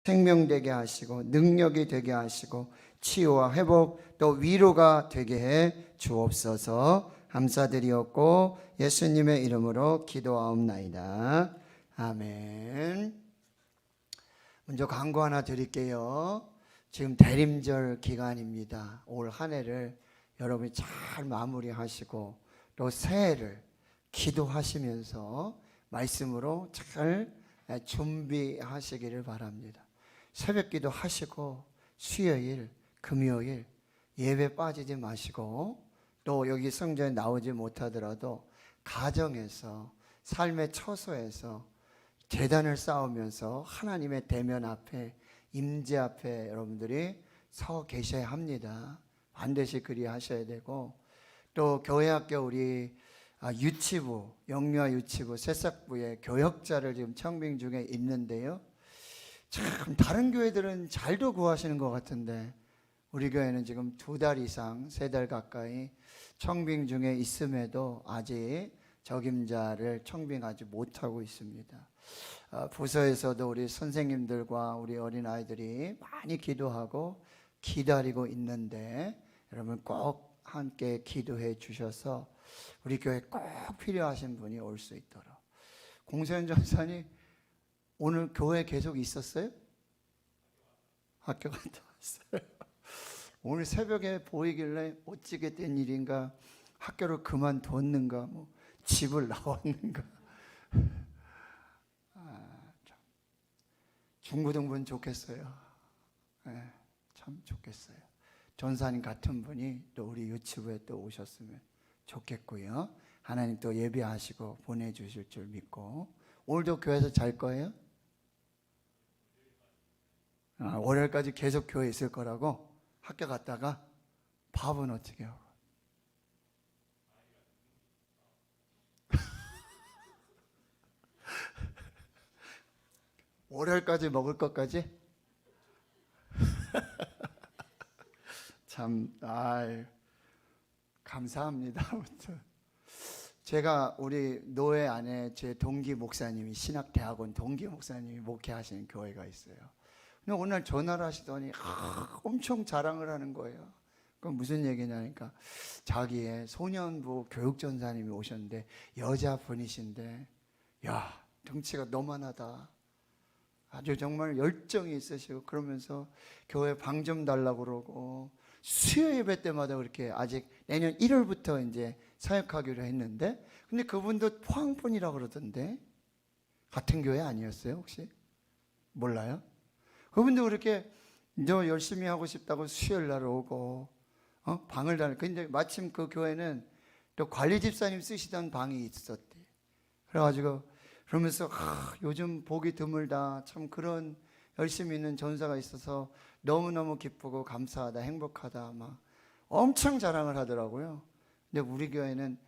생명되게 하시고 능력이 되게 하시고 치유와 회복 또 위로가 되게 해 주옵소서. 감사드리옵고 예수님의 이름으로 기도하옵나이다. 아멘. 먼저 광고 하나 드릴게요. 지금 대림절 기간입니다. 올 한 해를 여러분이 잘 마무리하시고 또 새해를 기도하시면서 말씀으로 잘 준비하시기를 바랍니다. 새벽기도 하시고 수요일, 금요일 예배 빠지지 마시고 또 여기 성전에 나오지 못하더라도 가정에서 삶의 처소에서 제단을 쌓으면서 하나님의 대면 앞에 임재 앞에 여러분들이 서 계셔야 합니다. 반드시 그리하셔야 되고 또 교회학교 우리 유치부, 영유아 유치부, 새싹부의 교역자를 지금 청빙 중에 있는데요. 참 다른 교회들은 잘도 구하시는 것 같은데 우리 교회는 지금 2달 이상, 3달 가까이 청빙 중에 있음에도 아직 적임자를 청빙하지 못하고 있습니다. 부서에서도 우리 선생님들과 우리 어린아이들이 많이 기도하고 기다리고 있는데 여러분 꼭 함께 기도해 주셔서 우리 교회 꼭 필요하신 분이 올 수 있도록. 공세현 전사님 오늘 교회 계속 있었어요? 학교 갔다 왔어요. 오늘 새벽에 보이길래 어찌게 된 일인가, 학교를 그만뒀는가, 뭐 집을 나왔는가. 중고등부는 좋겠어요. 네, 참 좋겠어요. 전사님 같은 분이 또 우리 유치부에 또 오셨으면 좋겠고요. 하나님 또 예배하시고 보내주실 줄 믿고. 오늘도 교회에서 잘 거예요? 월요일까지 계속 교회에 있을 거라고? 학교 갔다가 밥은 어떻게 하고? 월요일까지 먹을 것까지? 참, 감사합니다. 아무튼 제가 우리 노회 안에 제 동기 목사님이 신학대학원 동기 목사님이 목회하시는 교회가 있어요. 근데 오늘 전화를 하시더니 엄청 자랑을 하는 거예요. 그럼 무슨 얘기냐니까 자기의 소년부 교육전사님이 오셨는데 여자분이신데 야 덩치가 너만하다. 아주 정말 열정이 있으시고 그러면서 교회 방 좀 달라고 그러고 수요 예배 때마다 그렇게 아직 내년 1월부터 이제 사역하기로 했는데 근데 그분도 포항분이라고 그러던데 같은 교회 아니었어요 혹시? 몰라요? 그분도 그렇게 너 열심히 하고 싶다고 수요일 날 오고 방을 달라. 근데 마침 그 교회는 또 관리 집사님 쓰시던 방이 있었대. 그래가지고 그러면서 요즘 보기 드물다. 참 그런 열심히 있는 전사가 있어서 너무너무 기쁘고 감사하다, 행복하다 막 엄청 자랑을 하더라고요. 근데 우리 교회는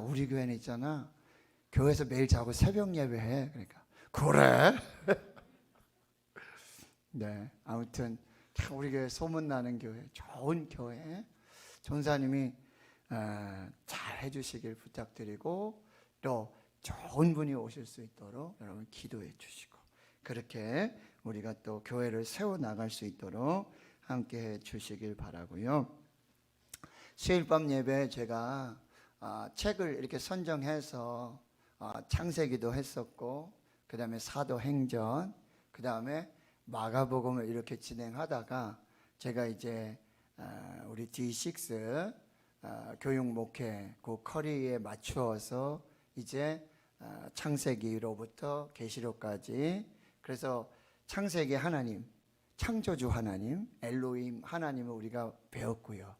우리 교회는 있잖아. 교회에서 매일 자고 새벽 예배해. 그러니까 그래? 네, 아무튼 우리 교회 소문나는 교회, 좋은 교회 전사님이 잘 해주시길 부탁드리고 또 좋은 분이 오실 수 있도록 여러분 기도해 주시고 그렇게 우리가 또 교회를 세워나갈 수 있도록 함께 해 주시길 바라고요. 수요일밤 예배 제가 책을 이렇게 선정해서 창세기도 했었고 그 다음에 사도행전 그 다음에 마가복음을 이렇게 진행하다가 제가 이제 우리 D6 교육 목회 그 커리에 맞추어서 이제 창세기로부터 계시록까지 그래서 창세기 하나님, 창조주 하나님, 엘로힘 하나님을 우리가 배웠고요.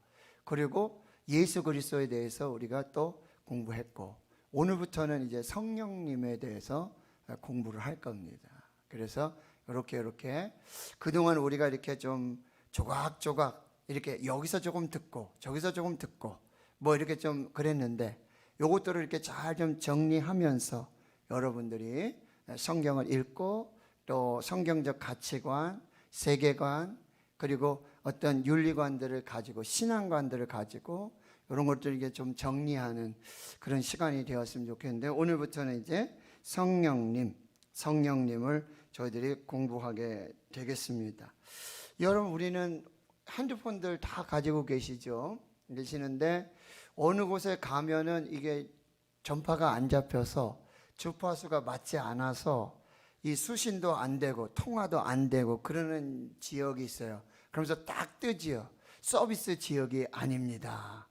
그리고 예수 그리스도에 대해서 우리가 또 공부했고 오늘부터는 이제 성령님에 대해서 공부를 할 겁니다. 그래서 이렇게 그동안 우리가 이렇게 좀 조각조각 이렇게 여기서 조금 듣고 저기서 조금 듣고 뭐 이렇게 좀 그랬는데 요것들을 이렇게 잘 좀 정리하면서 여러분들이 성경을 읽고 또 성경적 가치관, 세계관 그리고 어떤 윤리관들을 가지고 신앙관들을 가지고 이런 것들을 이게 좀 정리하는 그런 시간이 되었으면 좋겠는데 오늘부터는 이제 성령님을 저희들이 공부하게 되겠습니다. 여러분, 우리는 핸드폰들 다 가지고 계시는데 어느 곳에 가면은 이게 전파가 안 잡혀서 주파수가 맞지 않아서 이 수신도 안 되고 통화도 안 되고 그러는 지역이 있어요. 그러면서 딱 뜨지요. 서비스 지역이 아닙니다.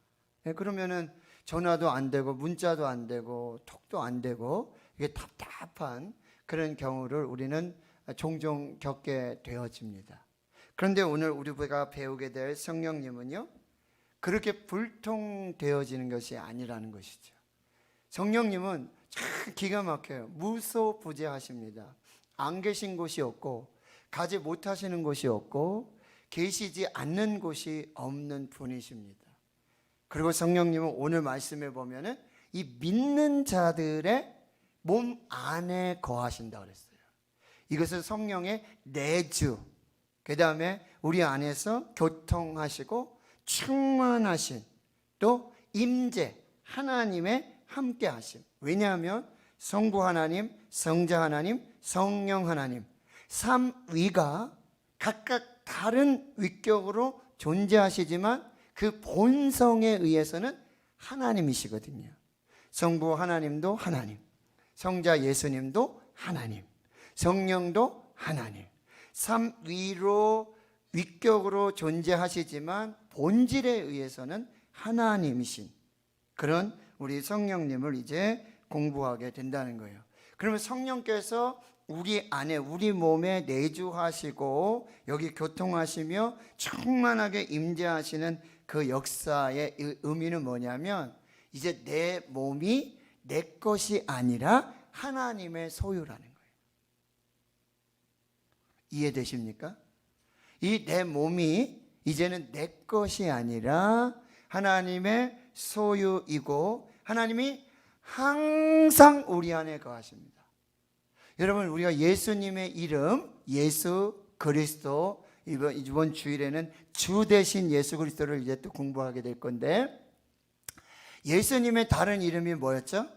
그러면은 전화도 안 되고 문자도 안 되고 톡도 안 되고 이게 답답한 그런 경우를 우리는 종종 겪게 되어집니다. 그런데 오늘 우리가 배우게 될 성령님은요, 그렇게 불통되어지는 것이 아니라는 것이죠. 성령님은 참 기가 막혀요. 무소부재하십니다. 안 계신 곳이 없고 가지 못하시는 곳이 없고 계시지 않는 곳이 없는 분이십니다. 그리고 성령님은 오늘 말씀에 보면은 이 믿는 자들의 몸 안에 거하신다 그랬어요. 이것은 성령의 내주, 그 다음에 우리 안에서 교통하시고 충만하신, 또 임재, 하나님의 함께 하심. 왜냐하면 성부 하나님, 성자 하나님, 성령 하나님, 삼위가 각각 다른 위격으로 존재하시지만 그 본성에 의해서는 하나님이시거든요. 성부 하나님도 하나님, 성자 예수님도 하나님, 성령도 하나님, 삼위로 위격으로 존재하시지만 본질에 의해서는 하나님이신 그런 우리 성령님을 이제 공부하게 된다는 거예요. 그러면 성령께서 우리 안에, 우리 몸에 내주하시고 여기 교통하시며 충만하게 임재하시는 그 역사의 의미는 뭐냐면, 이제 내 몸이 내 것이 아니라 하나님의 소유라는 거예요. 이해되십니까? 이 내 몸이 이제는 내 것이 아니라 하나님의 소유이고 하나님이 항상 우리 안에 거하십니다. 여러분, 우리가 예수님의 이름 예수 그리스도, 이번 주일에는 주 대신 예수 그리스도를 이제 또 공부하게 될 건데, 예수님의 다른 이름이 뭐였죠?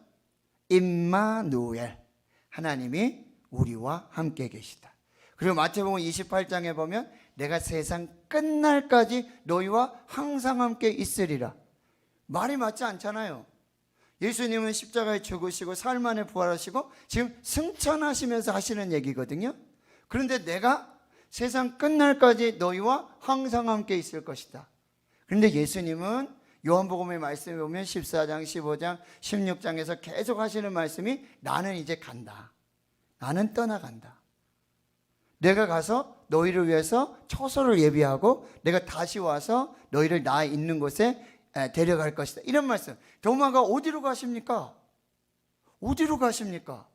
임마누엘, 하나님이 우리와 함께 계시다. 그리고 마태복음 28장에 보면 내가 세상 끝날까지 너희와 항상 함께 있으리라. 말이 맞지 않잖아요. 예수님은 십자가에 죽으시고 사흘 만에 부활하시고 지금 승천하시면서 하시는 얘기거든요. 그런데 내가 세상 끝날까지 너희와 항상 함께 있을 것이다. 그런데 예수님은 요한복음의 말씀에 보면 14장, 15장, 16장에서 계속 하시는 말씀이 나는 이제 간다. 나는 떠나간다. 내가 가서 너희를 위해서 처소를 예비하고 내가 다시 와서 너희를 나 있는 곳에 데려갈 것이다. 이런 말씀. 도마가 어디로 가십니까? 어디로 가십니까?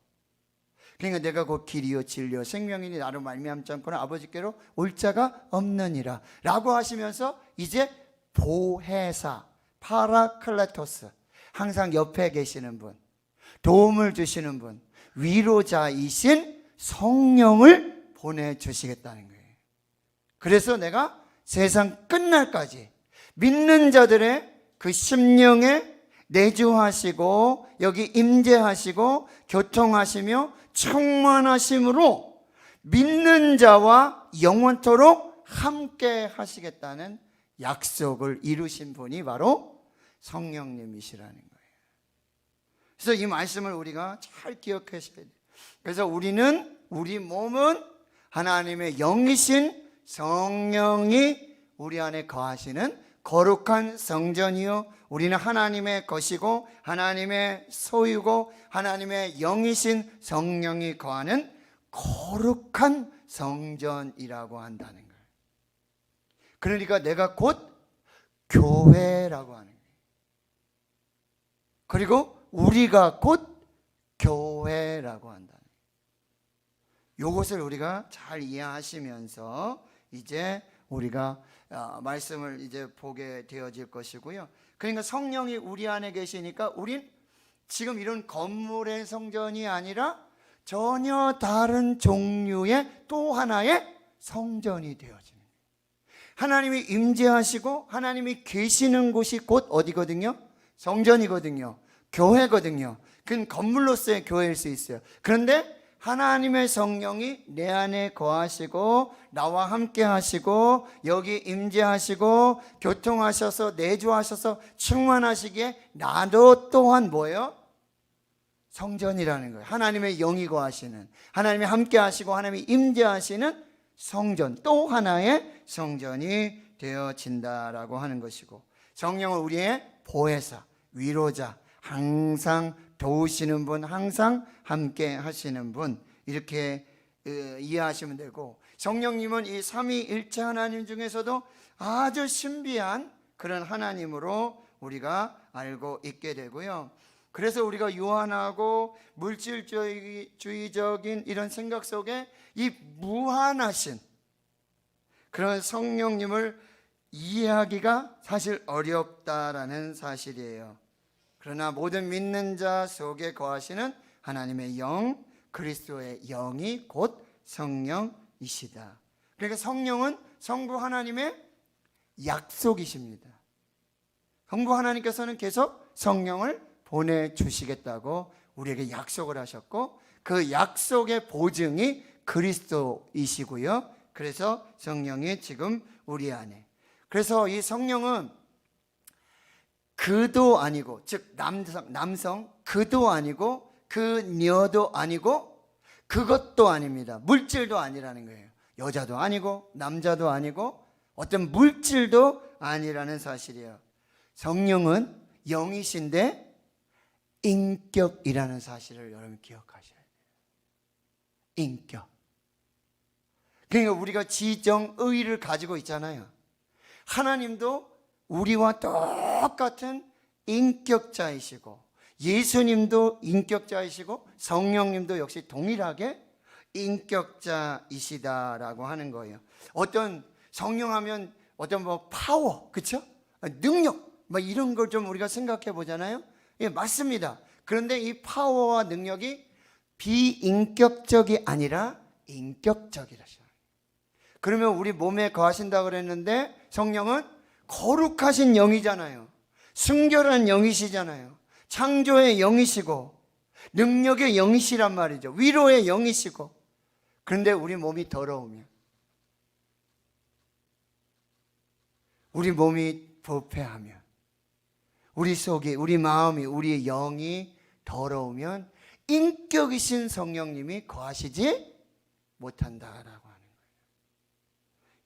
그러니까 내가 곧 길이요 진리요 생명이니 나로 말미암지 않고는 아버지께로 올 자가 없느니라 라고 하시면서 이제 보혜사, 파라클레토스, 항상 옆에 계시는 분, 도움을 주시는 분, 위로자이신 성령을 보내주시겠다는 거예요. 그래서 내가 세상 끝날까지 믿는 자들의 그 심령에 내주하시고 여기 임재하시고 교통하시며 충만하심으로 믿는 자와 영원토록 함께 하시겠다는 약속을 이루신 분이 바로 성령님이시라는 거예요. 그래서 이 말씀을 우리가 잘 기억하셔야 돼요. 그래서 우리 몸은 하나님의 영이신 성령이 우리 안에 거하시는 거룩한 성전이요, 우리는 하나님의 것이고 하나님의 소유고 하나님의 영이신 성령이 거하는 거룩한 성전이라고 한다는 거예요. 그러니까 내가 곧 교회라고 하는 거예요. 그리고 우리가 곧 교회라고 한다는 거예요. 이것을 우리가 잘 이해하시면서 이제 우리가 말씀을 이제 보게 되어질 것이고요. 그러니까 성령이 우리 안에 계시니까 우린 지금 이런 건물의 성전이 아니라 전혀 다른 종류의 또 하나의 성전이 되어지는 거예요. 하나님이 임재하시고 하나님이 계시는 곳이 곧 어디거든요? 성전이거든요. 교회거든요. 그건 건물로서의 교회일 수 있어요. 그런데 하나님의 성령이 내 안에 거하시고 나와 함께 하시고 여기 임재하시고 교통하셔서 내주하셔서 충만하시기에 나도 또한 뭐예요? 성전이라는 거예요. 하나님의 영이 거하시는, 하나님이 함께 하시고 하나님이 임재하시는 성전, 또 하나의 성전이 되어진다라고 하는 것이고, 성령은 우리의 보혜사, 위로자, 항상 도우시는 분, 항상 함께 하시는 분, 이렇게 이해하시면 되고, 성령님은 이 삼위일체 하나님 중에서도 아주 신비한 그런 하나님으로 우리가 알고 있게 되고요. 그래서 우리가 유한하고 물질주의적인 이런 생각 속에 이 무한하신 그런 성령님을 이해하기가 사실 어렵다라는 사실이에요. 그러나 모든 믿는 자 속에 거하시는 하나님의 영, 그리스도의 영이 곧 성령이시다. 그러니까 성령은 성부 하나님의 약속이십니다. 성부 하나님께서는 계속 성령을 보내주시겠다고 우리에게 약속을 하셨고, 그 약속의 보증이 그리스도이시고요. 그래서 성령이 지금 우리 안에, 그래서 이 성령은 그도 아니고, 즉 남성 그도 아니고 그녀도 아니고 그것도 아닙니다. 물질도 아니라는 거예요. 여자도 아니고 남자도 아니고 어떤 물질도 아니라는 사실이에요. 성령은 영이신데 인격이라는 사실을 여러분 기억하셔야 돼요. 인격. 그러니까 우리가 지정의를 가지고 있잖아요. 하나님도 우리와 똑같은 인격자이시고, 예수님도 인격자이시고, 성령님도 역시 동일하게 인격자이시다라고 하는 거예요. 어떤 성령하면 어떤 뭐 파워, 그렇죠? 능력, 뭐 이런 걸 좀 우리가 생각해 보잖아요. 예, 맞습니다. 그런데 이 파워와 능력이 비인격적이 아니라 인격적이라셔. 그러면 우리 몸에 거하신다고 그랬는데 성령은 거룩하신 영이잖아요. 순결한 영이시잖아요. 창조의 영이시고 능력의 영이시란 말이죠. 위로의 영이시고. 그런데 우리 몸이 더러우면, 우리 몸이 부패하면, 우리 속이, 우리 마음이, 우리 영이 더러우면 인격이신 성령님이 거하시지 못한다라고 하는 거예요.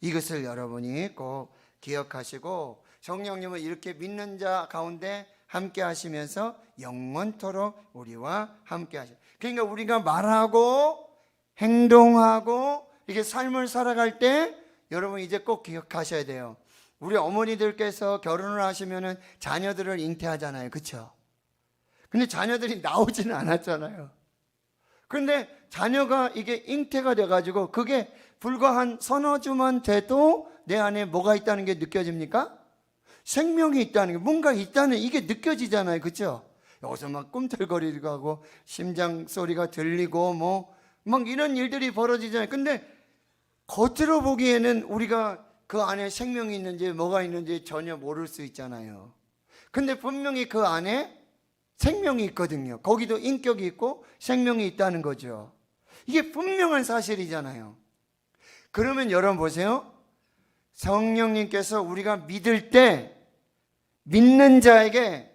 이것을 여러분이 꼭 기억하시고, 성령님은 이렇게 믿는 자 가운데 함께 하시면서 영원토록 우리와 함께 하셔요. 그러니까 우리가 말하고 행동하고 이렇게 삶을 살아갈 때 여러분 이제 꼭 기억하셔야 돼요. 우리 어머니들께서 결혼을 하시면은 자녀들을 잉태하잖아요. 그렇죠? 근데 자녀들이 나오지는 않았잖아요. 그런데 자녀가 이게 잉태가 돼가지고 그게 불과 한 서너 주만 돼도 내 안에 뭐가 있다는 게 느껴집니까? 생명이 있다는 게, 뭔가 있다는 이게 느껴지잖아요. 그렇죠? 여기서 막 꿈틀거리고 하고 심장 소리가 들리고 뭐 막 이런 일들이 벌어지잖아요. 근데 겉으로 보기에는 우리가 그 안에 생명이 있는지 뭐가 있는지 전혀 모를 수 있잖아요. 근데 분명히 그 안에 생명이 있거든요. 거기도 인격이 있고 생명이 있다는 거죠. 이게 분명한 사실이잖아요. 그러면 여러분 보세요. 성령님께서 우리가 믿을 때 믿는 자에게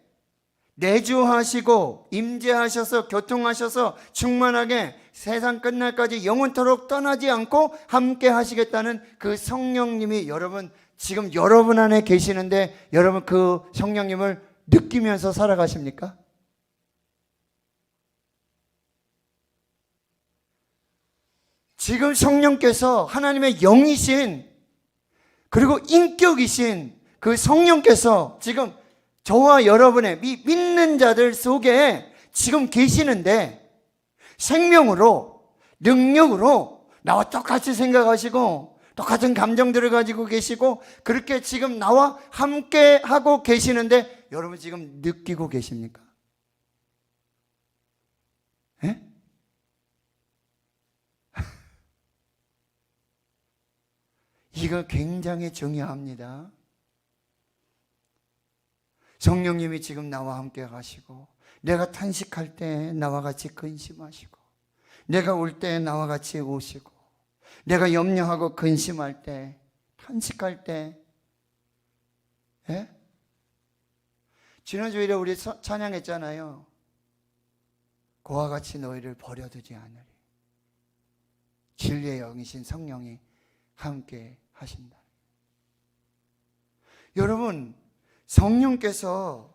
내주하시고 임재하셔서 교통하셔서 충만하게 세상 끝날까지 영원토록 떠나지 않고 함께 하시겠다는 그 성령님이 여러분 지금 여러분 안에 계시는데, 여러분 그 성령님을 느끼면서 살아가십니까? 지금 성령께서 하나님의 영이신, 그리고 인격이신 그 성령께서 지금 저와 여러분의 믿는 자들 속에 지금 계시는데, 생명으로, 능력으로 나와 똑같이 생각하시고 똑같은 감정들을 가지고 계시고 그렇게 지금 나와 함께 하고 계시는데, 여러분 지금 느끼고 계십니까? 예? 이거 굉장히 중요합니다. 성령님이 지금 나와 함께 가시고, 내가 탄식할 때 나와 같이 근심하시고, 내가 울 때 나와 같이 오시고, 내가 염려하고 근심할 때, 탄식할 때, 예? 지난주일에 우리 찬양했잖아요. 그와 같이 너희를 버려두지 않으리. 진리의 영이신 성령이 함께 하신다. 여러분, 성령께서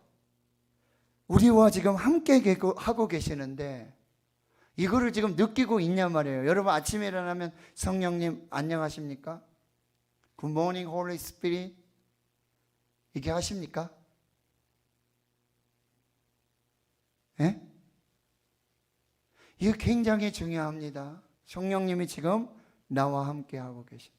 우리와 지금 함께 하고 계시는데 이거를 지금 느끼고 있냔 말이에요. 여러분, 아침에 일어나면 성령님 안녕하십니까? Good morning, Holy Spirit. 이게 하십니까? 예? 이거 굉장히 중요합니다. 성령님이 지금 나와 함께 하고 계신다.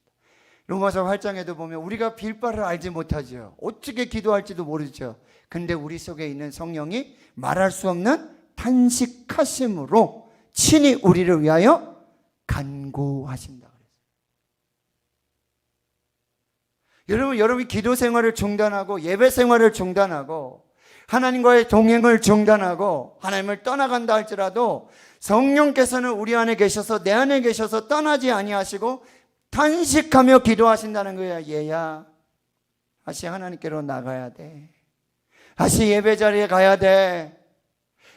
로마서 8장에도 보면 우리가 빌 바를 알지 못하죠. 어떻게 기도할지도 모르죠. 근데 우리 속에 있는 성령이 말할 수 없는 탄식하심으로 친히 우리를 위하여 간구하신다. 여러분이 기도 생활을 중단하고 예배 생활을 중단하고 하나님과의 동행을 중단하고 하나님을 떠나간다 할지라도 성령께서는 우리 안에 계셔서 내 안에 계셔서 떠나지 아니하시고 탄식하며 기도하신다는 거야. 얘야, 다시 하나님께로 나가야 돼. 다시 예배 자리에 가야 돼.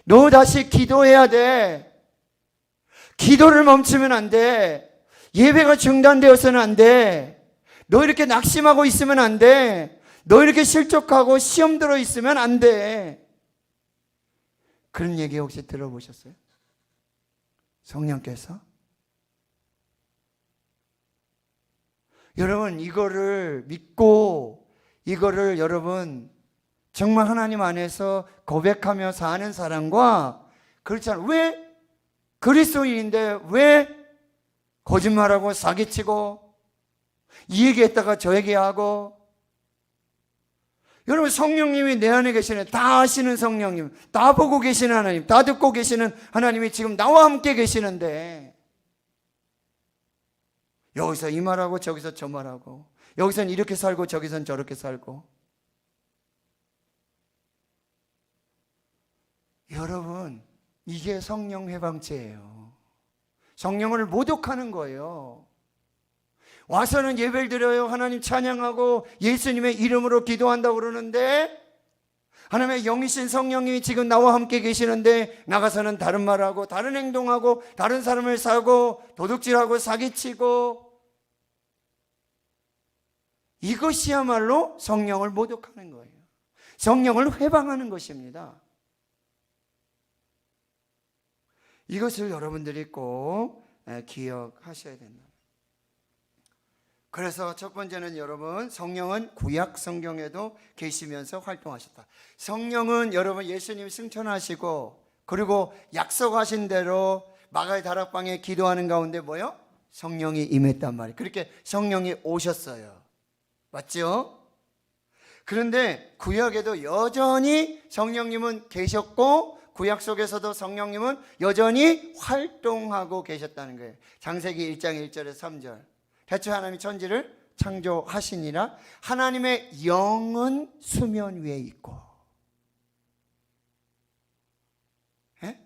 너 다시 기도해야 돼. 기도를 멈추면 안 돼. 예배가 중단되어서는 안 돼. 너 이렇게 낙심하고 있으면 안 돼. 너 이렇게 실족하고 시험 들어 있으면 안 돼. 그런 얘기 혹시 들어보셨어요? 성령께서? 여러분, 이거를 믿고 이거를 여러분 정말 하나님 안에서 고백하며 사는 사람과 그렇지 않아요. 왜 그리스도인인데 왜 거짓말하고 사기치고 이 얘기했다가 저 얘기하고. 여러분, 성령님이 내 안에 계시는, 다 아시는 성령님, 다 보고 계시는 하나님, 다 듣고 계시는 하나님이 지금 나와 함께 계시는데 여기서 이 말하고 저기서 저 말하고, 여기선 이렇게 살고 저기선 저렇게 살고. 여러분, 이게 성령 회방죄예요. 성령을 모독하는 거예요. 와서는 예배를 드려요. 하나님 찬양하고 예수님의 이름으로 기도한다고 그러는데 하나님의 영이신 성령님이 지금 나와 함께 계시는데 나가서는 다른 말하고 다른 행동하고 다른 사람을 사고 도둑질하고 사기치고. 이것이야말로 성령을 모독하는 거예요. 성령을 회방하는 것입니다. 이것을 여러분들이 꼭 기억하셔야 된다. 그래서 첫 번째는 여러분, 성령은 구약 성경에도 계시면서 활동하셨다. 성령은 여러분 예수님 승천하시고 그리고 약속하신 대로 마가의 다락방에 기도하는 가운데 뭐요? 성령이 임했단 말이에요. 그렇게 성령이 오셨어요. 맞죠? 그런데 구약에도 여전히 성령님은 계셨고 구약 속에서도 성령님은 여전히 활동하고 계셨다는 거예요. 창세기 1장 1절에서 3절. 태초에 하나님이 천지를 창조하시니라. 하나님의 영은 수면 위에 있고. 예?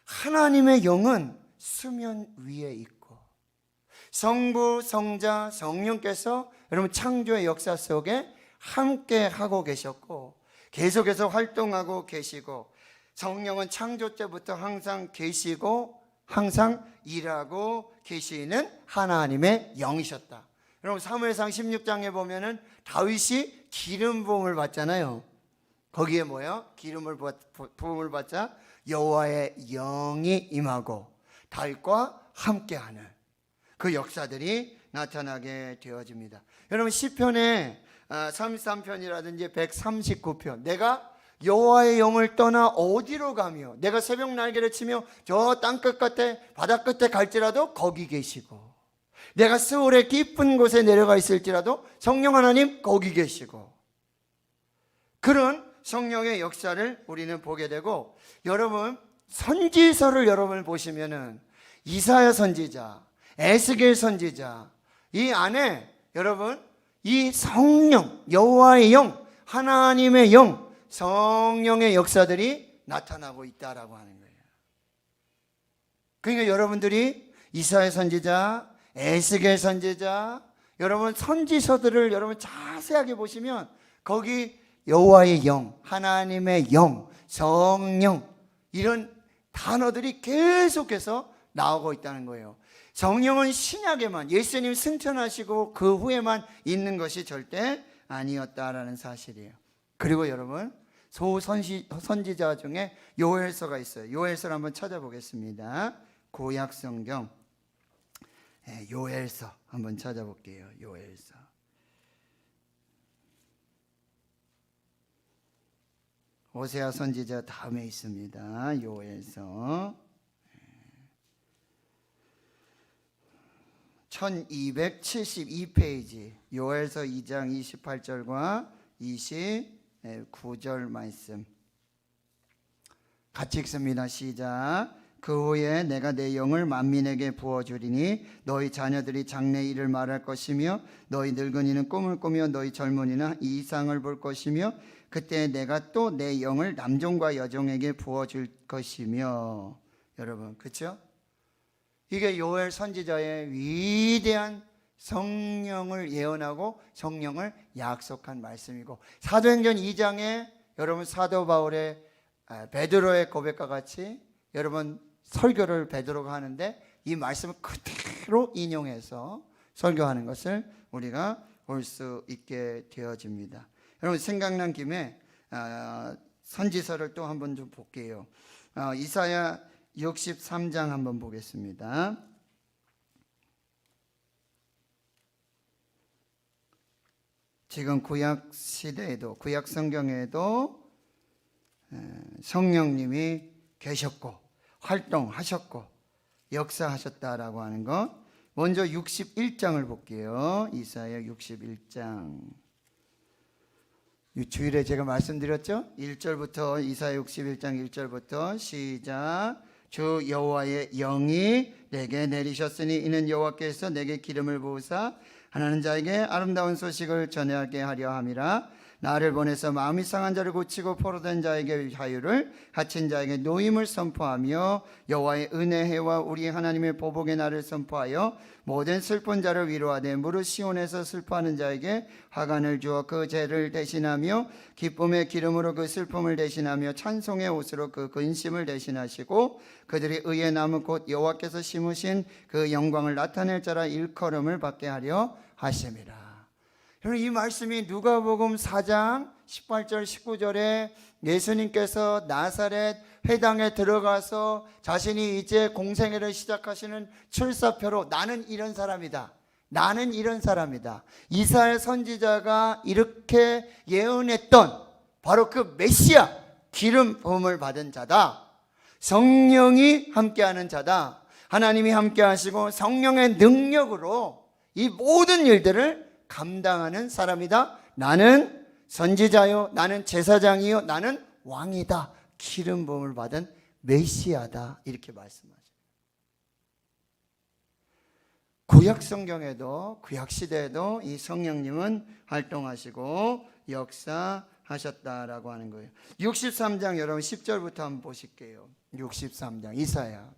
하나님의 영은 수면 위에 있고 성부, 성자, 성령께서 여러분 창조의 역사 속에 함께 하고 계셨고 계속해서 활동하고 계시고 성령은 창조 때부터 항상 계시고 항상 일하고 계시는 하나님의 영이셨다. 여러분 사무엘상 16장에 보면은 다윗이 기름 부음을 받잖아요. 거기에 뭐야? 기름을 부음을 받자 여호와의 영이 임하고 다윗과 함께하는 그 역사들이 나타나게 되어집니다. 여러분 시편에 33편이라든지 139편 내가 여호와의 영을 떠나 어디로 가며 내가 새벽 날개를 치며 저 땅끝 끝에 바다 끝에 갈지라도 거기 계시고 내가 스올의 깊은 곳에 내려가 있을지라도 성령 하나님 거기 계시고 그런 성령의 역사를 우리는 보게 되고 여러분 선지서를 여러분 보시면은 이사야 선지자, 에스겔 선지자 이 안에 여러분 이 성령, 여호와의 영, 하나님의 영 성령의 역사들이 나타나고 있다라고 하는 거예요. 그러니까 여러분들이 이사야 선지자, 에스겔 선지자, 여러분 선지서들을 여러분 자세하게 보시면 거기 여호와의 영, 하나님의 영, 성령 이런 단어들이 계속해서 나오고 있다는 거예요. 성령은 신약에만 예수님 승천하시고 그 후에만 있는 것이 절대 아니었다라는 사실이에요. 그리고 여러분 선지자 중에 요엘서가 있어요. 요엘서를 한번 찾아보겠습니다. 구약 성경 요엘서 한번 찾아볼게요. 요엘서. 호세아 선지자 다음에 있습니다. 요엘서 1272페이지 요엘서 2장 28절과 29절 말씀 같이 읽습니다. 시작. 그 후에 내가 내 영을 만민에게 부어주리니 너희 자녀들이 장래 일을 말할 것이며 너희 늙은이는 꿈을 꾸며 너희 젊은이는 이상을 볼 것이며 그때 내가 또 내 영을 남종과 여종에게 부어줄 것이며. 여러분 그렇죠? 이게 요엘 선지자의 위대한 성령을 예언하고 성령을 약속한 말씀이고, 사도행전 2장에 여러분 사도 바울의 베드로의 고백과 같이 여러분 설교를 베드로가 하는데 이 말씀을 그대로 인용해서 설교하는 것을 우리가 볼 수 있게 되어집니다. 여러분 생각난 김에 선지서를 또 한번 좀 볼게요. 이사야 63장 한번 보겠습니다. 지금 구약 시대에도 구약 성경에도 성령님이 계셨고 활동하셨고 역사하셨다라고 하는 것. 먼저 61장을 볼게요. 이사야 61장. 주일에 제가 말씀드렸죠? 1절부터 이사야 61장 1절부터 시작. 주 여호와의 영이 내게 내리셨으니 이는 여호와께서 내게 기름을 부으사 하나님 자에게 아름다운 소식을 전하게 하려 함이라. 나를 보내서 마음이 상한 자를 고치고 포로된 자에게 자유를, 갇힌 자에게 노임을 선포하며 여호와의 은혜해와 우리 하나님의 보복의 날을 선포하여 모든 슬픈 자를 위로하되 무릇 시온에서 슬퍼하는 자에게 화관을 주어 그 죄를 대신하며 기쁨의 기름으로 그 슬픔을 대신하며 찬송의 옷으로 그 근심을 대신하시고 그들이 의의 나무 곧 여호와께서 심으신 그 영광을 나타낼 자라 일컬음을 받게 하려 하심이라. 이 말씀이 누가복음 4장 18절 19절에 예수님께서 나사렛 회당에 들어가서 자신이 이제 공생애를 시작하시는 출사표로 나는 이런 사람이다, 나는 이런 사람이다, 이사야 선지자가 이렇게 예언했던 바로 그 메시아, 기름 부음을 받은 자다, 성령이 함께하는 자다, 하나님이 함께하시고 성령의 능력으로 이 모든 일들을 감당하는 사람이다. 나는 선지자요, 나는 제사장이요, 나는 왕이다, 기름 부음을 받은 메시아다, 이렇게 말씀하죠. 구약 성경에도 구약 시대에도 이 성령님은 활동하시고 역사하셨다라고 하는 거예요. 63장 여러분 10절부터 한번 보실게요. 63장 이사야.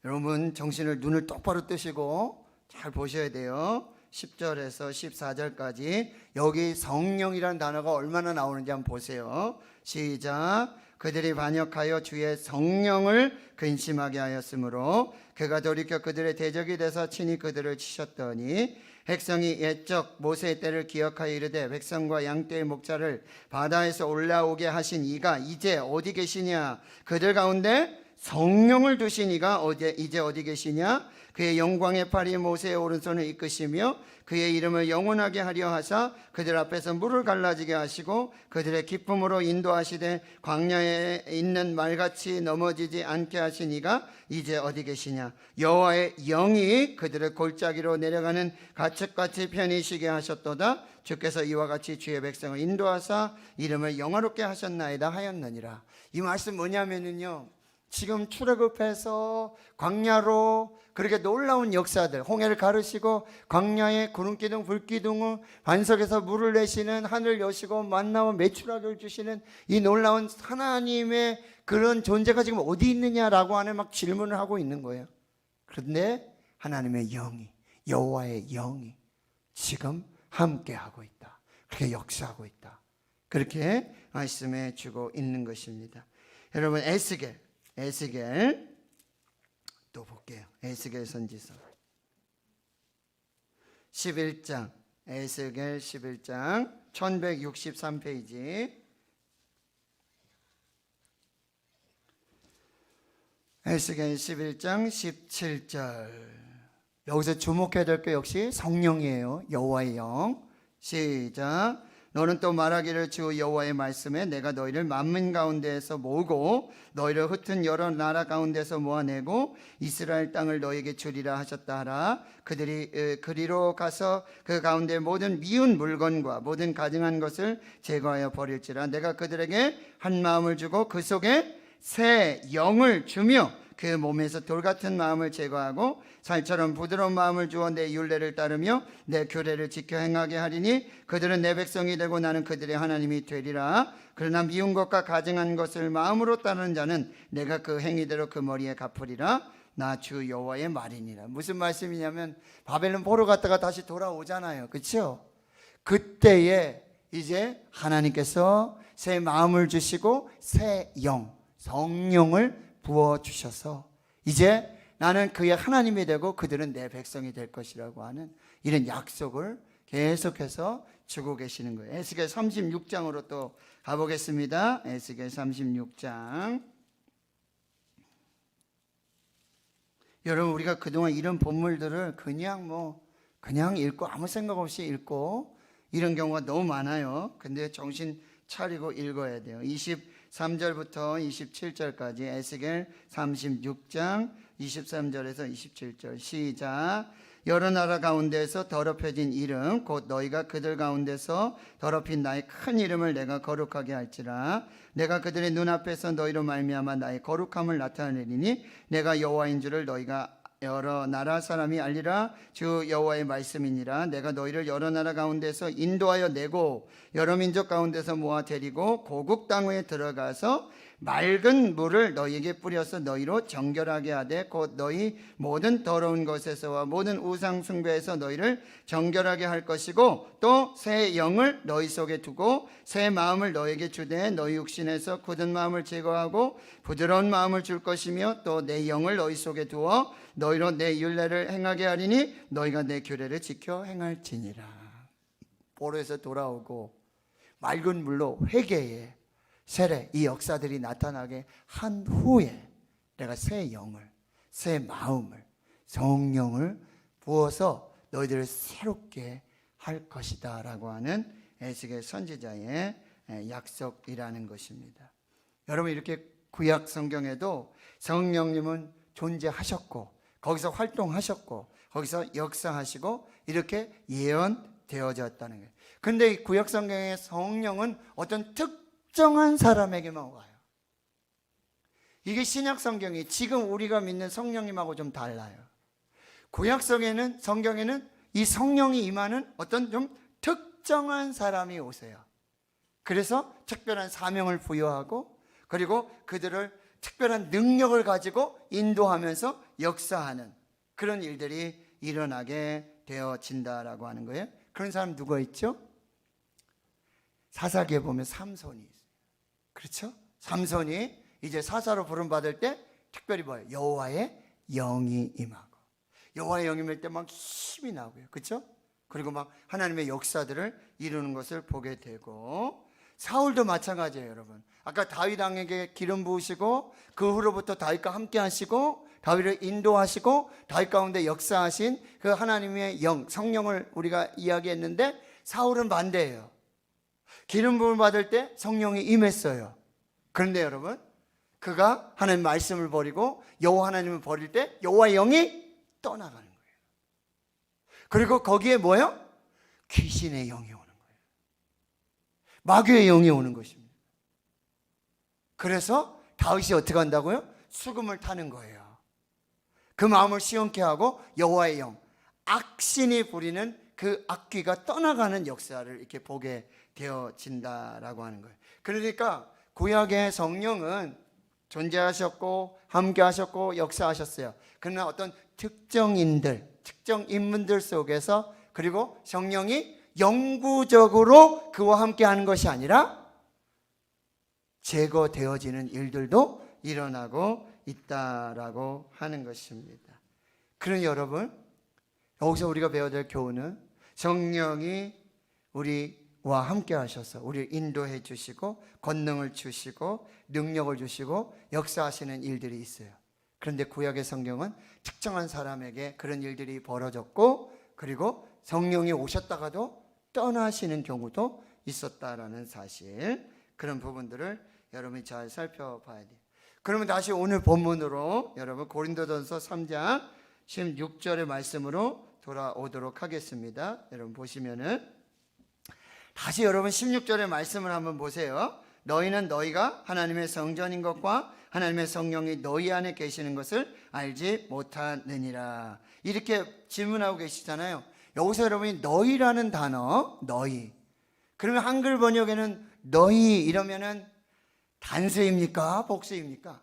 여러분 정신을 눈을 똑바로 뜨시고 잘 보셔야 돼요. 10절에서 14절까지 여기 성령이라는 단어가 얼마나 나오는지 한번 보세요. 시작. 그들이 반역하여 주의 성령을 근심하게 하였으므로 그가 돌이켜 그들의 대적이 되서 친히 그들을 치셨더니 백성이 옛적 모세의 때를 기억하여 이르되 백성과 양떼의 목자를 바다에서 올라오게 하신 이가 이제 어디 계시냐? 그들 가운데 성령을 두신 이가 이제 어디 계시냐? 그의 영광의 팔이 모세의 오른손을 이끄시며 그의 이름을 영원하게 하려 하사 그들 앞에서 물을 갈라지게 하시고 그들의 기쁨으로 인도하시되 광야에 있는 말같이 넘어지지 않게 하신 이가 이제 어디 계시냐? 여호와의 영이 그들의 골짜기로 내려가는 가축같이 편히 쉬게 하셨도다. 주께서 이와 같이 주의 백성을 인도하사 이름을 영화롭게 하셨나이다 하였느니라. 이 말씀 뭐냐면요, 지금 출애굽해서 광야로 그렇게 놀라운 역사들, 홍해를 가르시고 광야에 구름기둥 불기둥을 반석에서 물을 내시는, 하늘 여시고 만나와 메추라기를 주시는 이 놀라운 하나님의 그런 존재가 지금 어디 있느냐라고 하는 막 질문을 하고 있는 거예요. 그런데 하나님의 영이, 여호와의 영이 지금 함께하고 있다. 그렇게 역사하고 있다. 그렇게 말씀해 주고 있는 것입니다. 여러분, 에스겔 또 볼게요. 에스겔 선지서 11장, 에스겔 11장 1163페이지. 에스겔 11장 17절. 여기서 주목해야 될 게 역시 성령이에요. 여호와의 영. 시작. 너는 또 말하기를 주 여호와의 말씀에 내가 너희를 만민 가운데에서 모으고 너희를 흩은 여러 나라 가운데서 모아내고 이스라엘 땅을 너희에게 주리라 하셨다 하라. 그들이 그리로 가서 그 가운데 모든 미운 물건과 모든 가증한 것을 제거하여 버릴지라. 내가 그들에게 한 마음을 주고 그 속에 새 영을 주며 그 몸에서 돌같은 마음을 제거하고 살처럼 부드러운 마음을 주어 내 율례를 따르며 내 규례를 지켜 행하게 하리니 그들은 내 백성이 되고 나는 그들의 하나님이 되리라. 그러나 미운 것과 가증한 것을 마음으로 따르는 자는 내가 그 행위대로 그 머리에 갚으리라. 나 주 여호와의 말이니라. 무슨 말씀이냐면 바벨론 포로 갔다가 다시 돌아오잖아요. 그렇죠? 그때에 이제 하나님께서 새 마음을 주시고 새 영, 성령을 부어주셔서 이제 나는 그의 하나님이 되고 그들은 내 백성이 될 것이라고 하는 이런 약속을 계속해서 주고 계시는 거예요. 에스겔 36장으로 또 가보겠습니다. 에스겔 36장. 여러분, 우리가 그동안 이런 본문들을 그냥 읽고 아무 생각 없이 읽고 이런 경우가 너무 많아요. 근데 정신 차리고 읽어야 돼요. 23절부터 27절까지 에스겔 36장 23절에서 27절. 시작. 여러 나라 가운데서 더럽혀진 이름 곧 너희가 그들 가운데서 더럽힌 나의 큰 이름을 내가 거룩하게 할지라. 내가 그들의 눈앞에서 너희로 말미암아 나의 거룩함을 나타내리니 내가 여호와인 줄을 너희가 여러 나라 사람이 알리라. 주 여호와의 말씀이니라. 내가 너희를 여러 나라 가운데서 인도하여 내고 여러 민족 가운데서 모아 데리고 고국 땅에 들어가서 맑은 물을 너희에게 뿌려서 너희로 정결하게 하되 곧 너희 모든 더러운 것에서와 모든 우상 숭배에서 너희를 정결하게 할 것이고 또 새 영을 너희 속에 두고 새 마음을 너희에게 주되 너희 육신에서 굳은 마음을 제거하고 부드러운 마음을 줄 것이며 또 내 영을 너희 속에 두어 너희로 내 율례를 행하게 하리니 너희가 내 규례를 지켜 행할지니라. 포로에서 돌아오고 맑은 물로 회개에 세례, 이 역사들이 나타나게 한 후에 내가 새 영을, 새 마음을, 성령을 부어서 너희들을 새롭게 할 것이다 라고 하는 에스겔 선지자의 약속이라는 것입니다. 여러분, 이렇게 구약 성경에도 성령님은 존재하셨고 거기서 활동하셨고 거기서 역사하시고 이렇게 예언되어졌다는 거예요. 그런데 이 구약 성경의 성령은 어떤 특정한 사람에게만 와요. 이게 신약 성경이 지금 우리가 믿는 성령님하고 좀 달라요. 구약 성경에는 이 성령이 임하는 어떤 좀 특정한 사람이 오세요. 그래서 특별한 사명을 부여하고 그리고 그들을 특별한 능력을 가지고 인도하면서 역사하는 그런 일들이 일어나게 되어진다라고 하는 거예요. 그런 사람 누가 있죠? 사사기에 보면 삼손이 있어요. 그렇죠? 삼손이 이제 사사로 부름받을 때 특별히 뭐예요? 여호와의 영이 임하고 여호와의 영이 임할 때 막 힘이 나고요. 그렇죠? 그리고 막 하나님의 역사들을 이루는 것을 보게 되고 사울도 마찬가지예요, 여러분. 아까 다윗 왕에게 기름 부으시고 그 후로부터 다윗과 함께 하시고 다윗을 인도하시고 다윗 가운데 역사하신 그 하나님의 영, 성령을 우리가 이야기했는데 사울은 반대예요. 기름 부음을 받을 때 성령이 임했어요. 그런데 여러분, 그가 하나님 말씀을 버리고 여호와 하나님을 버릴 때 여호와의 영이 떠나가는 거예요. 그리고 거기에 뭐예요? 귀신의 영이 오는 거예요. 마귀의 영이 오는 것입니다. 그래서 다윗이 어떻게 한다고요? 수금을 타는 거예요. 그 마음을 시원케 하고 여호와의 영, 악신이 부리는 그 악귀가 떠나가는 역사를 이렇게 보게 되어진다라고 하는 거예요. 그러니까 구약의 성령은 존재하셨고 함께 하셨고 역사하셨어요. 그러나 어떤 특정 인물들 속에서, 그리고 성령이 영구적으로 그와 함께 하는 것이 아니라 제거되어지는 일들도 일어나고 있다라고 하는 것입니다. 그러니 여러분, 여기서 우리가 배워야 될 교훈은 성령이 우리와 함께 하셔서 우리를 인도해 주시고 권능을 주시고 능력을 주시고 역사하시는 일들이 있어요. 그런데 구약의 성경은 특정한 사람에게 그런 일들이 벌어졌고, 그리고 성령이 오셨다가도 떠나시는 경우도 있었다라는 사실, 그런 부분들을 여러분이 잘 살펴봐야 돼요. 그러면 다시 오늘 본문으로 여러분 고린도전서 3장 16절의 말씀으로 돌아오도록 하겠습니다. 여러분 보시면은 다시 여러분 16절의 말씀을 한번 보세요. 너희는 너희가 하나님의 성전인 것과 하나님의 성령이 너희 안에 계시는 것을 알지 못하느니라. 이렇게 질문하고 계시잖아요. 여기서 여러분이 너희라는 단어, 너희, 그러면 한글 번역에는 너희 이러면은 단수입니까? 복수입니까?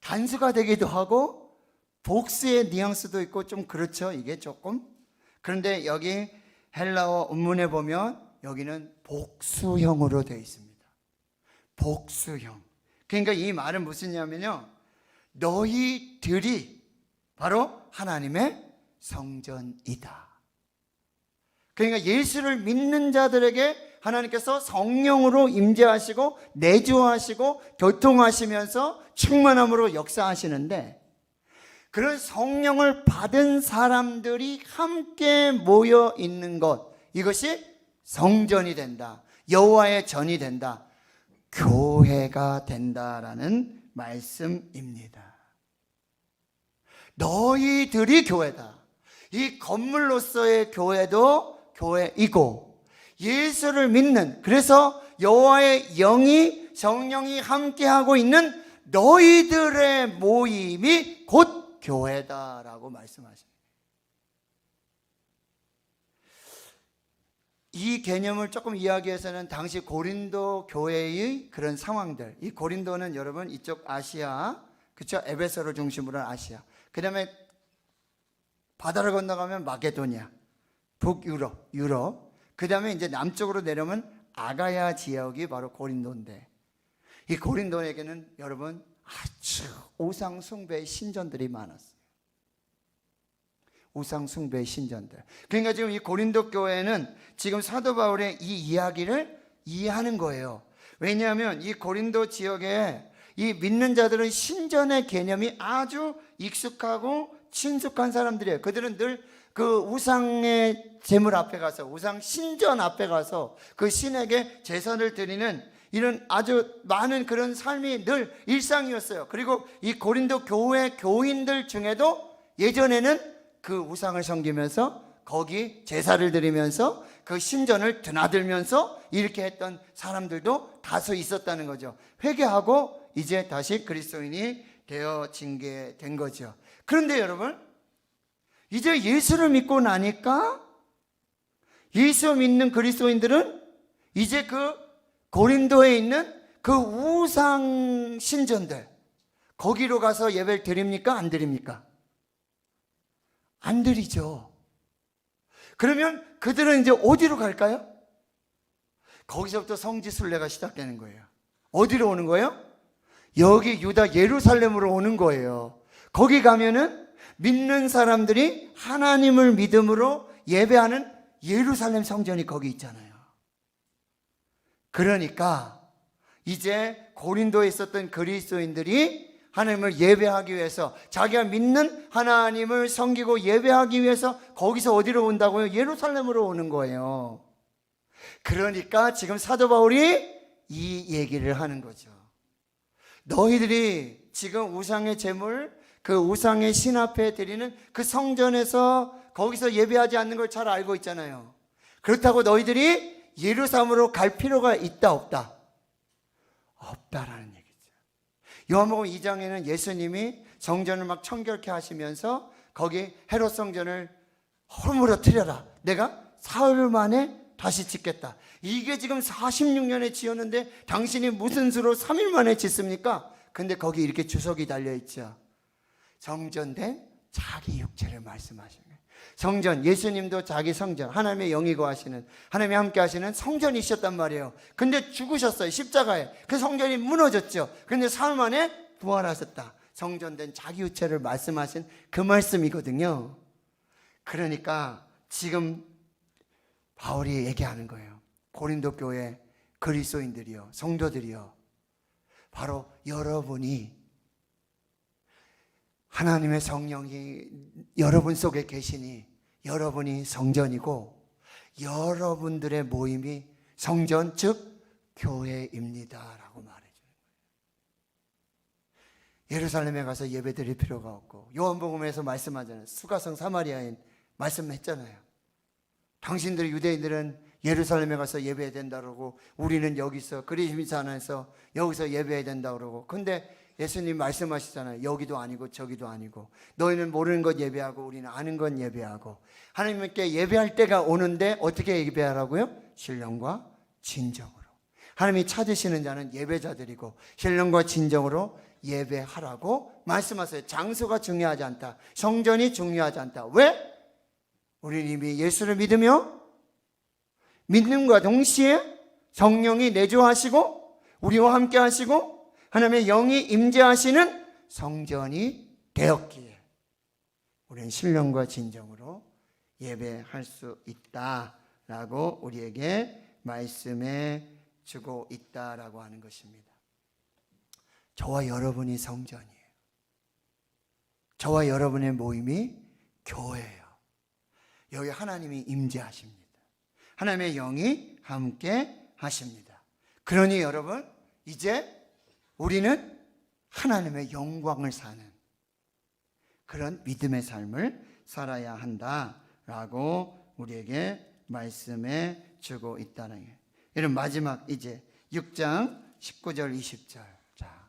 단수가 되기도 하고 복수의 뉘앙스도 있고 좀 그렇죠, 이게 조금. 그런데 여기 헬라어 원문에 보면 여기는 복수형으로 되어 있습니다. 복수형. 그러니까 이 말은 무슨냐면요, 너희들이 바로 하나님의 성전이다. 그러니까 예수를 믿는 자들에게 하나님께서 성령으로 임재하시고 내주하시고 교통하시면서 충만함으로 역사하시는데, 그런 성령을 받은 사람들이 함께 모여 있는 것, 이것이 성전이 된다, 여호와의 전이 된다, 교회가 된다라는 말씀입니다. 너희들이 교회다. 이 건물로서의 교회도 교회이고, 예수를 믿는, 그래서 여호와의 영이, 성령이 함께하고 있는 너희들의 모임이 곧 교회다라고 말씀하십니다. 이 개념을 조금 이야기해서는 당시 고린도 교회의 그런 상황들, 이 고린도는 여러분 이쪽 아시아, 그렇죠? 에베소를 중심으로 한 아시아, 그 다음에 바다를 건너가면 마게도니아, 북유럽, 그 다음에 이제 남쪽으로 내려오면 아가야 지역이 바로 고린도인데, 이 고린도에게는 여러분 아주 우상 숭배의 신전들이 많았어요. 우상 숭배의 신전들. 그러니까 지금 이 고린도 교회는 지금 사도 바울의 이 이야기를 이해하는 거예요. 왜냐하면 이 고린도 지역에 이 믿는 자들은 신전의 개념이 아주 익숙하고 친숙한 사람들이에요. 그들은 늘 그 우상의 제물 앞에 가서, 우상 신전 앞에 가서 그 신에게 제사를 드리는 이런 아주 많은 그런 삶이 늘 일상이었어요. 그리고 이 고린도 교회 교인들 중에도 예전에는 그 우상을 섬기면서 거기 제사를 드리면서 그 신전을 드나들면서 이렇게 했던 사람들도 다수 있었다는 거죠. 회개하고 이제 다시 그리스도인이 되어진 게 된 거죠. 그런데 여러분, 이제 예수를 믿고 나니까 예수 믿는 그리스도인들은 이제 그 고린도에 있는 그 우상 신전들, 거기로 가서 예배를 드립니까? 안 드립니까? 안 드리죠. 그러면 그들은 이제 어디로 갈까요? 거기서부터 성지순례가 시작되는 거예요. 어디로 오는 거예요? 여기 유다 예루살렘으로 오는 거예요. 거기 가면은 믿는 사람들이 하나님을 믿음으로 예배하는 예루살렘 성전이 거기 있잖아요. 그러니까 이제 고린도에 있었던 그리스도인들이 하나님을 예배하기 위해서, 자기가 믿는 하나님을 섬기고 예배하기 위해서 거기서 어디로 온다고요? 예루살렘으로 오는 거예요. 그러니까 지금 사도 바울이 이 얘기를 하는 거죠. 너희들이 지금 우상의 제물, 그 우상의 신 앞에 드리는 그 성전에서 거기서 예배하지 않는 걸 잘 알고 있잖아요. 그렇다고 너희들이 예루살렘으로 갈 필요가 있다 없다? 없다라는 얘기죠. 요한복음 2장에는 예수님이 성전을 막 청결케 하시면서 거기 헤롯 성전을 허물어뜨려라, 내가 사흘 만에 다시 짓겠다. 이게 지금 46년에 지었는데 당신이 무슨 수로 3일 만에 짓습니까? 근데 거기 이렇게 주석이 달려있죠. 성전된 자기 육체를 말씀하시는 거예요. 성전, 예수님도 자기 성전, 하나님의 영이 거하시는, 하나님이 함께 하시는 성전이셨단 말이에요. 근데 죽으셨어요, 십자가에. 그 성전이 무너졌죠. 근데 3일 만에 부활하셨다. 성전된 자기 육체를 말씀하신 그 말씀이거든요. 그러니까 지금 바울이 얘기하는 거예요. 고린도 교회 그리스도인들이요, 성도들이요, 바로 여러분이, 하나님의 성령이 여러분 속에 계시니 여러분이 성전이고 여러분들의 모임이 성전, 즉 교회입니다 라고 말해주는 거예요. 예루살렘에 가서 예배 드릴 필요가 없고, 요한복음에서 말씀하잖아요. 수가성 사마리아인 말씀했잖아요. 당신들 유대인들은 예루살렘에 가서 예배해야 된다 그러고, 우리는 여기서 그리스도 안에서 여기서 예배해야 된다 그러고. 근데 예수님 말씀하시잖아요. 여기도 아니고 저기도 아니고, 너희는 모르는 것 예배하고 우리는 아는 것 예배하고. 하나님께 예배할 때가 오는데 어떻게 예배하라고요? 신령과 진정으로. 하나님이 찾으시는 자는 예배자들이고 신령과 진정으로 예배하라고 말씀하세요. 장소가 중요하지 않다, 성전이 중요하지 않다. 왜? 우리는 이미 예수를 믿으며 믿는과 동시에 성령이 내주하시고 우리와 함께 하시고 하나님의 영이 임재하시는 성전이 되었기에 우리는 신령과 진정으로 예배할 수 있다라고 우리에게 말씀해 주고 있다라고 하는 것입니다. 저와 여러분이 성전이에요. 저와 여러분의 모임이 교회예요. 여기 하나님이 임재하십니다. 하나님의 영이 함께 하십니다. 그러니 여러분, 이제 우리는 하나님의 영광을 사는 그런 믿음의 삶을 살아야 한다라고 우리에게 말씀해 주고 있다는 거예요. 이런 마지막 이제 6장 19절 20절. 자,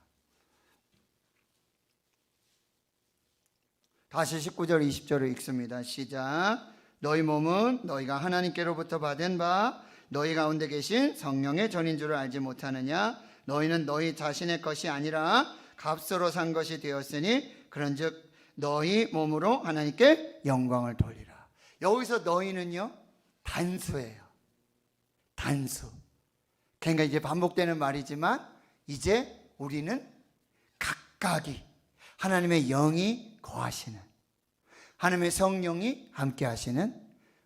다시 19절 20절을 읽습니다. 시작. 너희 몸은 너희가 하나님께로부터 받은 바 너희 가운데 계신 성령의 전인 줄을 알지 못하느냐? 너희는 너희 자신의 것이 아니라 값으로 산 것이 되었으니 그런즉 너희 몸으로 하나님께 영광을 돌리라. 여기서 너희는요, 단수예요. 단수. 그러니까 이제 반복되는 말이지만 이제 우리는 각각이 하나님의 영이 거하시는, 하나님의 성령이 함께 하시는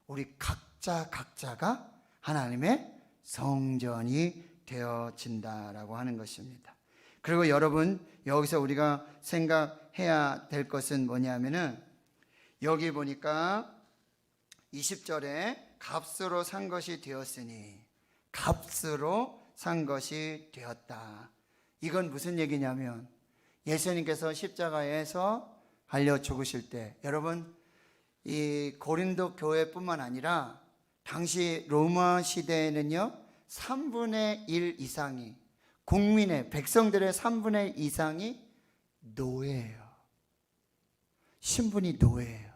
우리 각자가 하나님의 성전이 되어진다라고 하는 것입니다. 그리고 여러분, 여기서 우리가 생각해야 될 것은 뭐냐면은, 여기 보니까 20절에 값으로 산 것이 되었으니, 값으로 산 것이 되었다. 이건 무슨 얘기냐면, 예수님께서 십자가에서 달려 죽으실 때, 여러분, 이 고린도 교회뿐만 아니라 당시 로마 시대에는요 3분의 1 이상이, 국민의 백성들의 3분의 1 이상이 노예예요. 신분이 노예예요.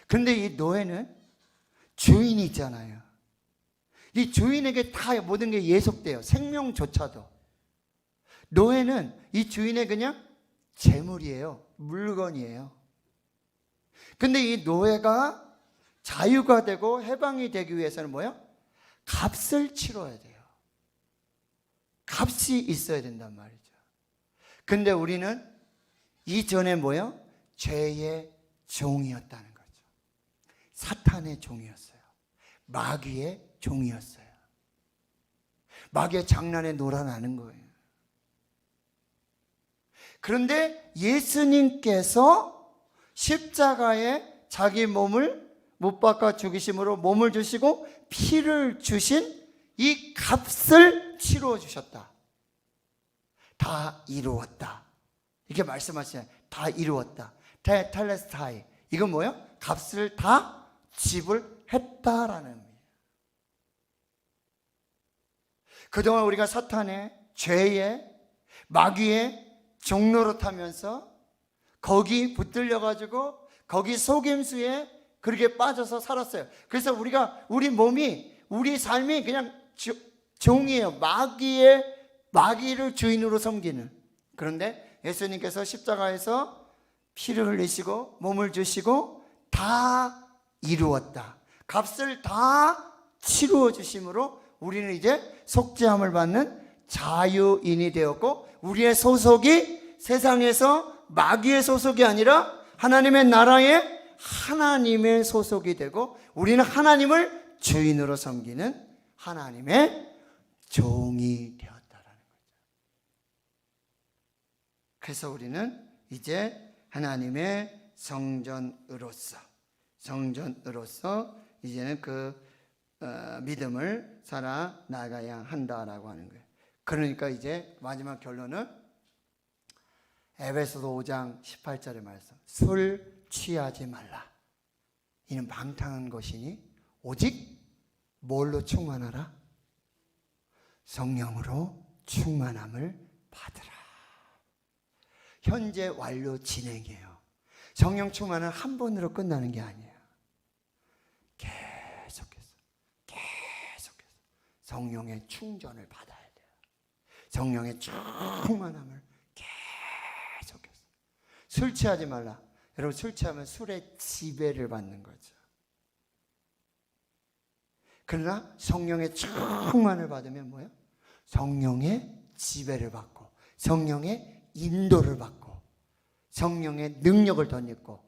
그런데 이 노예는 주인이 있잖아요. 이 주인에게 다 모든 게 예속돼요. 생명조차도. 노예는 이 주인의 그냥 재물이에요. 물건이에요. 근데 이 노예가 자유가 되고 해방이 되기 위해서는 뭐예요? 값을 치러야 돼요. 값이 있어야 된단 말이죠. 근데 우리는 이전에 뭐예요? 죄의 종이었다는 거죠. 사탄의 종이었어요. 마귀의 종이었어요. 마귀의 장난에 놀아나는 거예요. 그런데 예수님께서 십자가에 자기 몸을 못 박아 죽이심으로 몸을 주시고 피를 주신 이 값을 치루어 주셨다. 다 이루었다. 이렇게 말씀하시잖아요. 다 이루었다. 텔레스타이. 이건 뭐예요? 값을 다 지불했다라는 의미예요. 그동안 우리가 사탄의 죄의 마귀의 종로로 타면서 거기 붙들려 가지고 거기 속임수에 그렇게 빠져서 살았어요. 그래서 우리 몸이, 우리 삶이 그냥 종이에요. 마귀를 주인으로 섬기는. 그런데 예수님께서 십자가에서 피를 흘리시고 몸을 주시고 다 이루었다, 값을 다 치루어 주심으로 우리는 이제 속죄함을 받는 자유인이 되었고, 우리의 소속이 세상에서 마귀의 소속이 아니라 하나님의 나라의 하나님의 소속이 되고, 우리는 하나님을 주인으로 섬기는 하나님의 종이 되었다라는 거죠. 그래서 우리는 이제 하나님의 성전으로서 이제는 그 믿음을 살아나가야 한다라고 하는 거예요. 그러니까 이제 마지막 결론은 에베소서 5장 18절의 말씀, 술 취하지 말라. 이는 방탕한 것이니 오직 뭘로 충만하라? 성령으로 충만함을 받으라. 현재 완료 진행이에요. 성령 충만은 한 번으로 끝나는 게 아니에요. 계속해서 성령의 충전을 받아야 돼요. 성령의 충만함을 계속해서. 술 취하지 말라. 여러분, 술 취하면 술의 지배를 받는 거죠. 그러나 성령의 충만을 받으면 뭐예요? 성령의 지배를 받고, 성령의 인도를 받고, 성령의 능력을 덧입고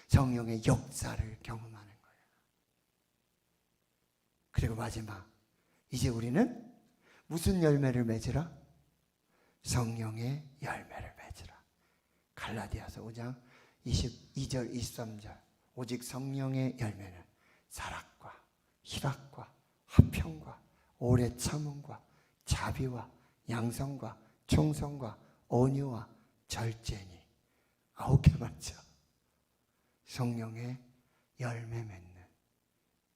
성령의 역사를 경험하는 거예요. 그리고 마지막, 이제 우리는 무슨 열매를 맺으라? 성령의 열매를 맺으라. 갈라디아서 5장 22절 23절. 오직 성령의 열매는 사랑과 희락과 화평과 오래 참음과 자비와 양성과 충성과 온유와 절제니. 9개 맞죠? 성령의 열매 맺는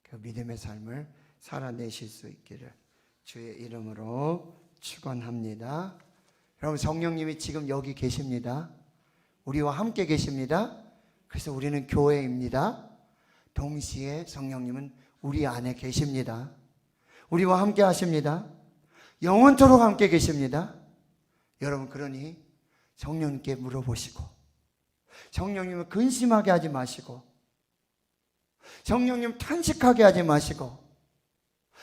그 믿음의 삶을 살아내실 수 있기를 주의 이름으로 축원합니다. 여러분, 성령님이 지금 여기 계십니다. 우리와 함께 계십니다. 그래서 우리는 교회입니다. 동시에 성령님은 우리 안에 계십니다. 우리와 함께 하십니다. 영원토록 함께 계십니다. 여러분, 그러니 성령님께 물어보시고, 성령님을 근심하게 하지 마시고, 성령님 탄식하게 하지 마시고,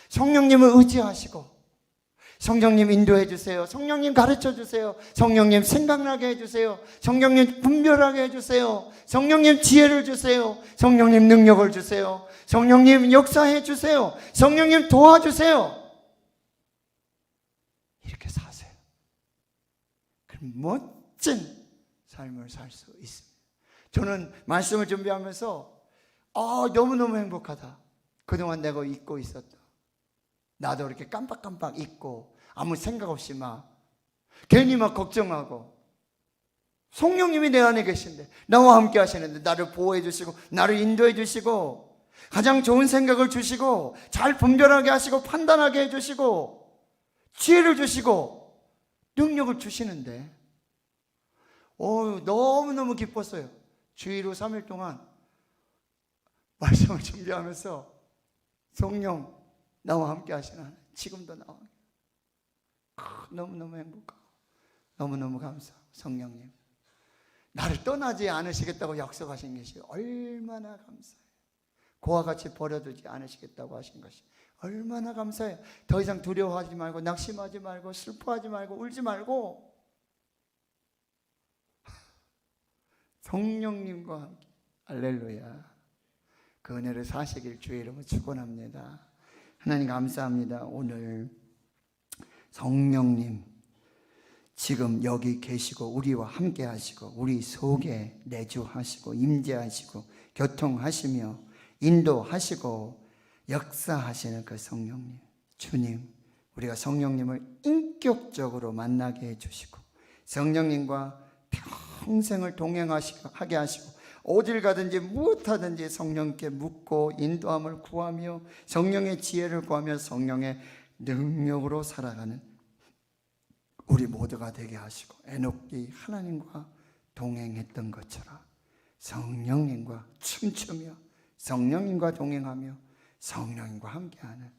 성령님을 의지하시고, 성령님 인도해 주세요. 성령님 가르쳐 주세요. 성령님 생각나게 해주세요. 성령님 분별하게 해주세요. 성령님 지혜를 주세요. 성령님 능력을 주세요. 성령님 역사해 주세요. 성령님 도와주세요. 이렇게 사세요. 그럼 멋진 삶을 살 수 있습니다. 저는 말씀을 준비하면서 너무너무 행복하다. 그동안 내가 잊고 있었다. 나도 이렇게 깜빡깜빡 잊고 아무 생각 없이 괜히 걱정하고, 성령님이 내 안에 계신데, 나와 함께 하시는데 나를 보호해 주시고 나를 인도해 주시고 가장 좋은 생각을 주시고 잘 분별하게 하시고 판단하게 해주시고 지혜를 주시고 능력을 주시는데 너무너무 기뻤어요. 주일로 3일 동안 말씀을 준비하면서 성령 나와 함께 하시는 하나님, 지금도 나와 너무너무 행복하고 너무너무 감사하고, 성령님 나를 떠나지 않으시겠다고 약속하신 것이 얼마나 감사해요. 그와 같이 버려두지 않으시겠다고 하신 것이 얼마나 감사해요. 더 이상 두려워하지 말고 낙심하지 말고 슬퍼하지 말고 울지 말고 성령님과 함께, 할렐루야, 그 은혜를 사시길 주의 이름으로 축원합니다. 하나님 감사합니다. 오늘 성령님 지금 여기 계시고 우리와 함께 하시고 우리 속에 내주하시고 임재하시고 교통하시며 인도하시고 역사하시는 그 성령님, 주님, 우리가 성령님을 인격적으로 만나게 해주시고 성령님과 평생을 동행하게 하시고 어딜 가든지 무엇하든지 성령께 묻고 인도함을 구하며 성령의 지혜를 구하며 성령의 능력으로 살아가는 우리 모두가 되게 하시고, 에녹이 하나님과 동행했던 것처럼 성령님과 춤추며 성령님과 동행하며 성령님과 함께하는